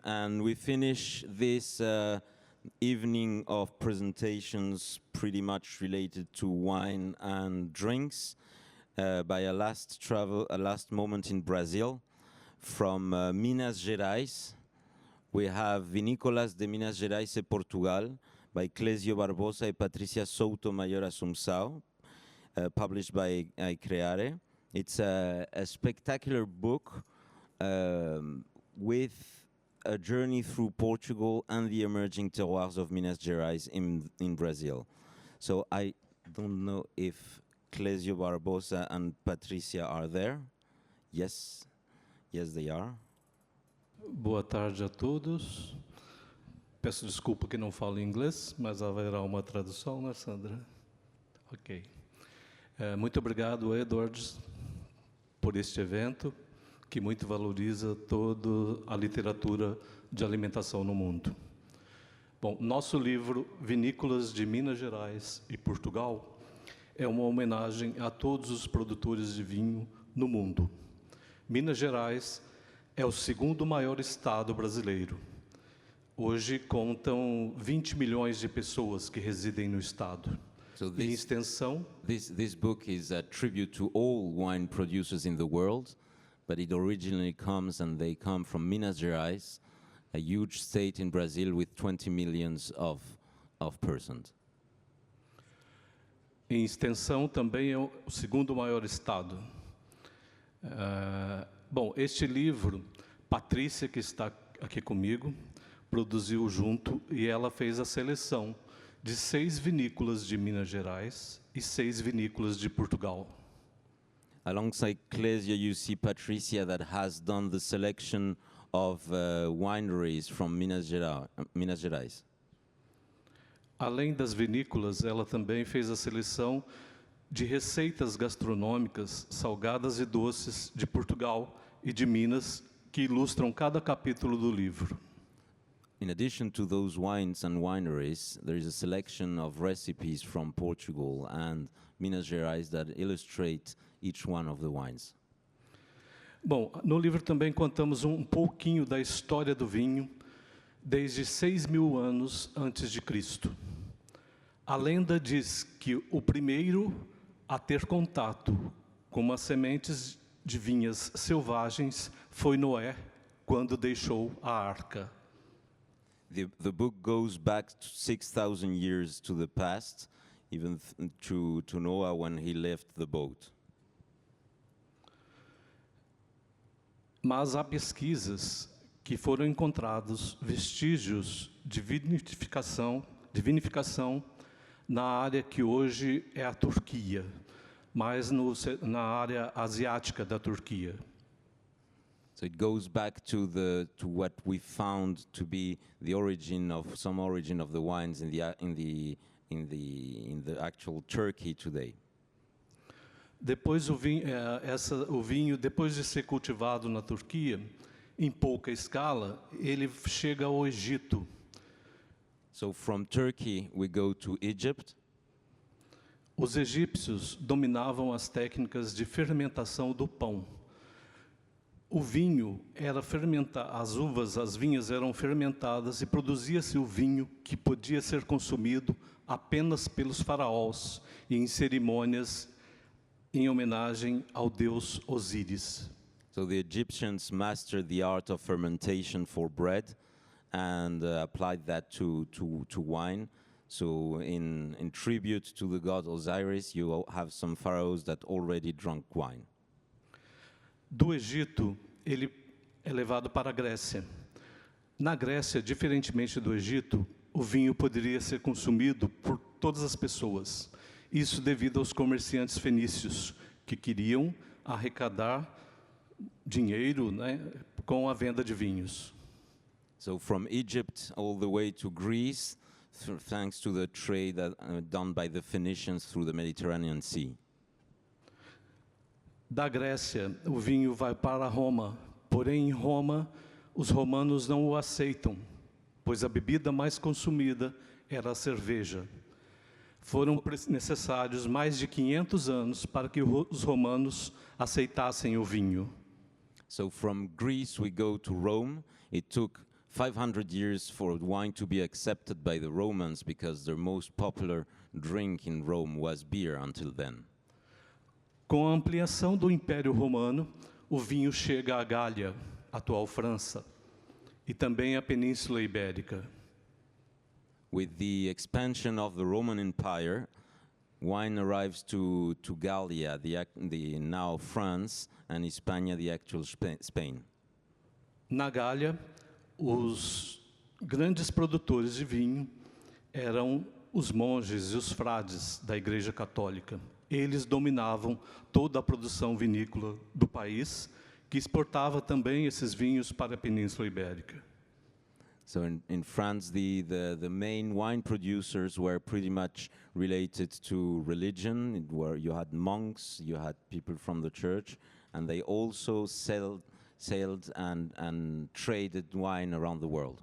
and we finish this evening of presentations pretty much related to wine and drinks by a last moment in Brazil from Minas Gerais. We have Vinícolas de Minas Gerais e Portugal by Clésio Barbosa and Patricia Souto-Mayor Assunção, published by Creare. It's a spectacular book with a journey through Portugal and the emerging terroirs of Minas Gerais in Brazil. So I don't know if Clésio Barbosa and Patricia are there. Yes, they are. Boa tarde a todos. Peço desculpa que não falo inglês, mas haverá uma tradução, né, Sandra? Ok. Muito obrigado, Edwards, por este evento, que muito valoriza toda a literatura de alimentação no mundo. Bom, nosso livro, Vinícolas de Minas Gerais e Portugal, é uma homenagem a todos os produtores de vinho no mundo. Minas Gerais é o segundo maior estado brasileiro. Hoje contam 20 milhões de pessoas que residem no estado. So Em extensão, this book is a tribute to all wine producers in the world, but it originally comes from Minas Gerais, a huge state in Brazil with 20 millions of persons. em extensão também é o segundo maior estado. Bom, este livro, Patrícia, que está aqui comigo, produziu junto e ela fez a seleção de 6 vinícolas de Minas Gerais e 6 vinícolas de Portugal. Alongside Clésio, you see Patricia that has done the selection of wineries from Minas Gerais. Além das vinícolas, ela também fez a seleção de receitas gastronômicas, salgadas e doces de Portugal e de Minas, que ilustram cada capítulo do livro. In addition to those wines and wineries, there is a selection of recipes from Portugal and Minas Gerais that illustrate each one of the wines. Bom, no livro também contamos um pouquinho da história do vinho, desde 6.000 anos antes de Cristo. A lenda diz que o primeiro a ter contato com as sementes de vinhas selvagens foi Noé, quando deixou a arca. The book goes back to 6,000 years to the past, even to Noah when he left the boat. Mas há pesquisas que foram encontrados vestígios de vinificação na área que hoje é a Turquia, mas na área asiática da Turquia. So it goes back to what we found to be the origin of the wines in the actual Turkey today. Depois o vinho, depois de ser cultivado na Turquia, em pouca escala, ele chega ao Egito. So from Turkey we go to Egypt. Os egípcios dominavam as técnicas de fermentação do pão. O vinho era fermentado, as vinhas eram fermentadas e produzia-se o vinho que podia ser consumido apenas pelos faraós e em cerimônias em homenagem ao deus Osíris. So the Egyptians mastered the art of fermentation for bread and applied that to wine. So in tribute to the god Osiris, you have some pharaohs that already drank wine. Do Egito, ele é levado para a Grécia. Na Grécia, diferentemente do Egito, o vinho poderia ser consumido por todas as pessoas. Isso devido aos comerciantes fenícios, que queriam arrecadar dinheiro, né, com a venda de vinhos. So from Egypt all the way to Greece, thanks to the trade done by the Phoenicians through the Mediterranean Sea. Da Grécia, o vinho vai para Roma, porém em Roma, os romanos não o aceitam, pois a bebida mais consumida era a cerveja. Foram necessários mais de 500 anos para que os romanos aceitassem o vinho. So from Greece we go to Rome. It took 500 years for wine to be accepted by the Romans because their most popular drink in Rome was beer until then. Com a ampliação do Império Romano, o vinho chega à Gália, atual França, e também à Península Ibérica. With the expansion of the Roman Empire, wine arrives to Gallia, the now France, and Hispania, the actual Spain. Na Gália, os grandes produtores de vinho eram os monges e os frades da Igreja Católica. Eles dominavam toda a produção vinícola do país, que exportava também esses vinhos para a Península Ibérica. So in France, the main wine producers were pretty much related to religion, where you had monks, you had people from the church, and they also sailed and traded wine around the world.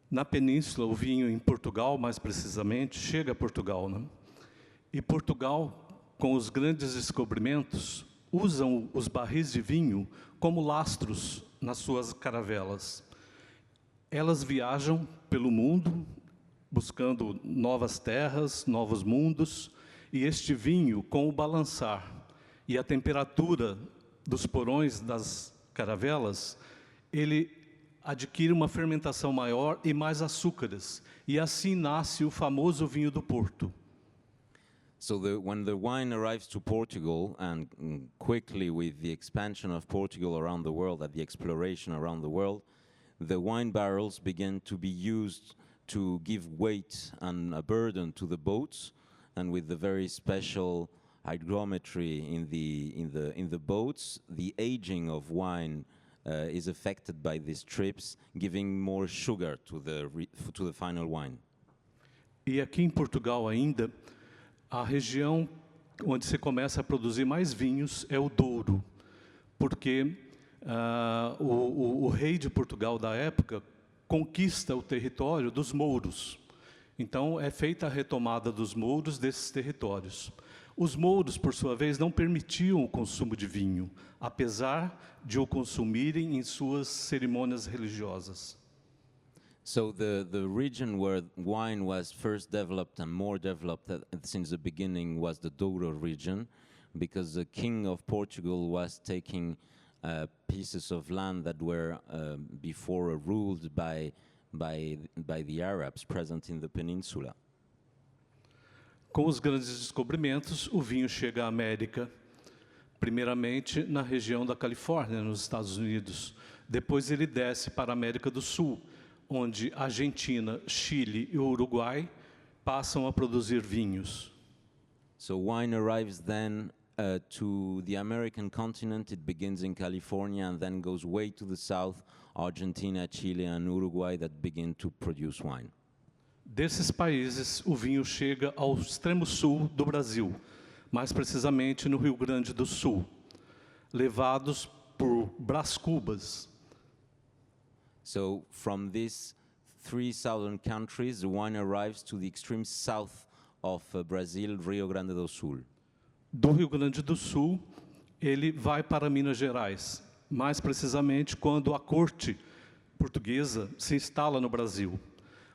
Na Península, o vinho em Portugal, mais precisamente, chega a Portugal, né? E Portugal, com os grandes descobrimentos, usam os barris de vinho como lastros nas suas caravelas. Elas viajam pelo mundo, buscando novas terras, novos mundos, e este vinho, com o balançar e a temperatura dos porões das caravelas, ele adquire uma fermentação maior e mais açúcares, e assim nasce o famoso vinho do Porto. So when the wine arrives to Portugal, and quickly with the expansion of Portugal around the world, the exploration around the world, the wine barrels began to be used to give weight and a burden to the boats, and with the very special hygrometry in the boats, the aging of wine is affected by these trips, giving more sugar to the final wine. E aqui em Portugal ainda, a região onde se começa a produzir mais vinhos é o Douro, porque o rei de Portugal da época conquista o território dos mouros. Então é feita a retomada dos mouros desses territórios. Os mouros, por sua vez, não permitiam o consumo de vinho, apesar de o consumirem em suas cerimônias religiosas. So the region where wine was first developed and more developed since the beginning was the Douro region, because the king of Portugal was taking pieces of land that were before ruled by the Arabs present in the peninsula. Com os grandes descobrimentos, o vinho chega à América, primeiramente na região da Califórnia, nos Estados Unidos. Depois ele desce para a América do Sul, onde Argentina, Chile e Uruguai passam a produzir vinhos. So wine arrives then to the American continent. It begins in California and then goes way to the south, Argentina, Chile and Uruguay, that begin to produce wine. Desses países, o vinho chega ao extremo sul do Brasil, mais precisamente no Rio Grande do Sul, levados por Brás Cubas. So from these three southern countries, the wine arrives to the extreme south of Brazil, Rio Grande do Sul. Do Rio Grande do Sul, ele vai para Minas Gerais, mais precisamente quando a corte portuguesa se instala no Brasil.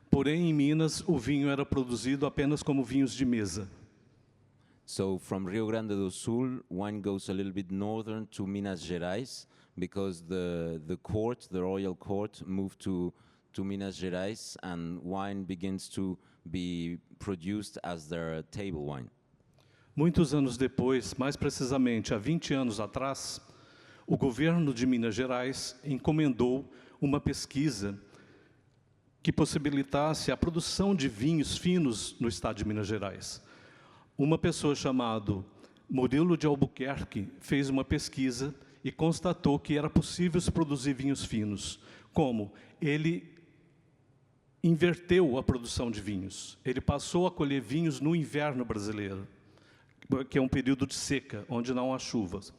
Porém, em Minas, o vinho era produzido apenas como vinhos de mesa. So from Rio Grande do Sul, wine goes a little bit northern to Minas Gerais, because the royal court moved to Minas Gerais, and wine begins to be produced as their table wine. Muitos anos depois, mais precisamente há 20 anos atrás, o governo de Minas Gerais encomendou uma pesquisa que possibilitasse a produção de vinhos finos no estado de Minas Gerais. Uma pessoa chamada Murilo de Albuquerque fez uma pesquisa e constatou que era possível se produzir vinhos finos. Como? Ele inverteu a produção de vinhos. Ele passou a colher vinhos no inverno brasileiro, que é um período de seca, onde não há chuvas.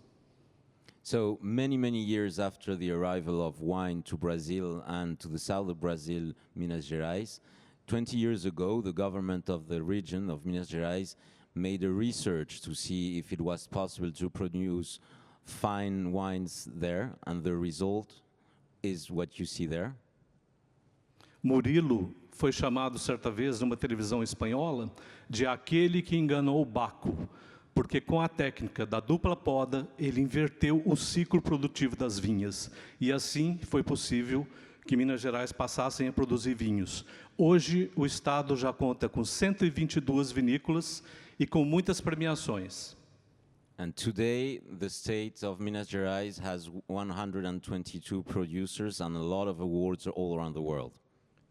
So many years after the arrival of wine to Brazil and to the south of Brazil, Minas Gerais, 20 years ago, the government of the region of Minas Gerais made a research to see if it was possible to produce fine wines there, and the result is what you see there. Murilo foi chamado certa vez numa televisão espanhola de aquele que enganou Baco, porque com a técnica da dupla poda, ele inverteu o ciclo produtivo das vinhas. E assim foi possível que Minas Gerais passassem a produzir vinhos. Hoje, o estado já conta com 122 vinícolas e com muitas premiações. And today, the state of Minas Gerais has 122 producers and a lot of awards all around the world.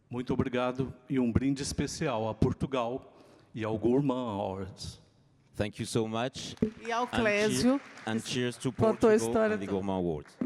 Muito obrigado e brinde especial a Portugal e ao Gourmand Awards. Thank you so much. E ao Clésio, And cheers to contou a Portugal história and the toda. Gourmand Awards.